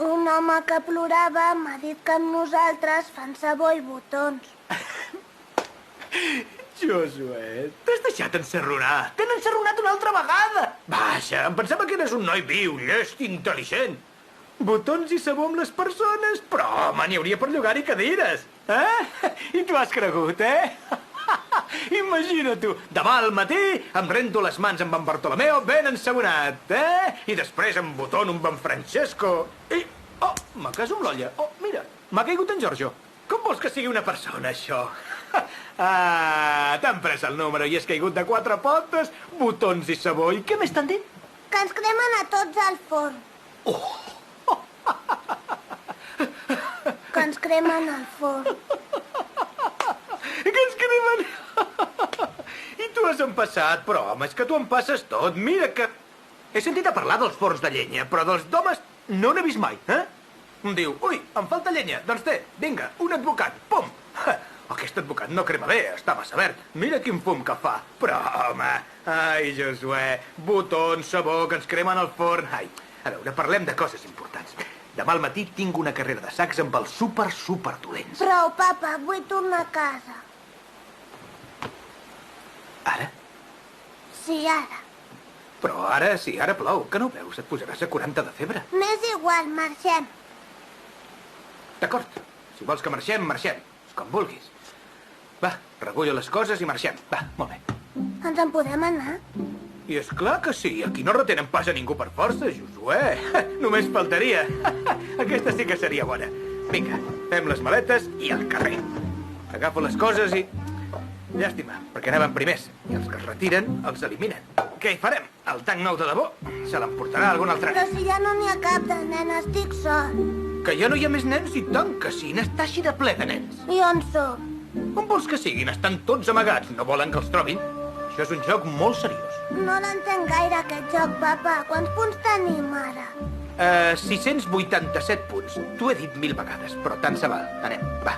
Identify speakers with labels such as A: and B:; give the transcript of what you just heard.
A: Un home que plorava m'ha dit que amb nosaltres fan sabó i botons.
B: Josué, t'has deixat encerronar. T'han encerronat una altra vegada. Vaja, em pensava que eres un noi viu, llest i intel·ligent. Botons i sabó amb les persones, però, home, n'hi hauria per llogar-hi cadires. I tu has cregut, Imagina tu, demà al matí em rento les mans amb en Bartolomeo ben ensabonat, I després em botono amb en Francesco. I, m'ha caso amb l'olla. Mira, m'ha caigut en Giorgio. Com vols que sigui una persona, això? T'han pres el número i has caigut de 4 potes, botons i sabó. I què més t'han dit?
A: Que ens cremen a tots al forn. Que ens cremen al forn.
B: Que ens cremen... I tu has empassat, però, home, és que tu em passes tot. Mira que... He sentit a parlar dels forns de llenya, però dels d'homes no n'he vist mai, Em diu, ui, em falta llenya. Doncs té, vinga, un advocat, pum. Aquest advocat no crema bé, està massa verd. Mira quin fum que fa. Però, home, ai, Josué, botons, sabó, que ens cremen al forn. Ai, a veure, parlem de coses importants. Demà al matí tinc una carrera de sacs amb els super dolents.
A: Prou, papa, vull tornar a casa.
B: Ara?
A: Sí, ara.
B: Però ara, sí, ara plou. Que no ho veus? Et posaràs a 40 de febre.
A: M'és igual, marxem.
B: D'acord. Si vols que marxem, marxem. Com vulguis. Va, regullo les coses i marxem. Va, molt bé.
A: Ens en podem anar?
B: I és clar que sí. Aquí no retenen pas a ningú per força, Josué. Només faltaria. Aquesta sí que seria bona. Vinga, fem les maletes i al carrer. Agafo les coses i... Llàstima, perquè anaven primers. I els que es retiren, els eliminen. Què hi farem? El tanc nou de debò se l'emportarà algun altre.
A: Però si ja no n'hi ha cap de nen, estic sol.
B: Que ja no hi ha més nens i tant que sí. N'està així de ple de nens.
A: I on som?
B: On vols que siguin? Estan tots amagats. No volen que els trobin. Això és un joc molt seriós.
A: No l'entenc gaire, aquest joc, papa. Quants punts tenim, ara?
B: 687 punts. T'ho he dit 1000 vegades, però tant se val. Anem, va.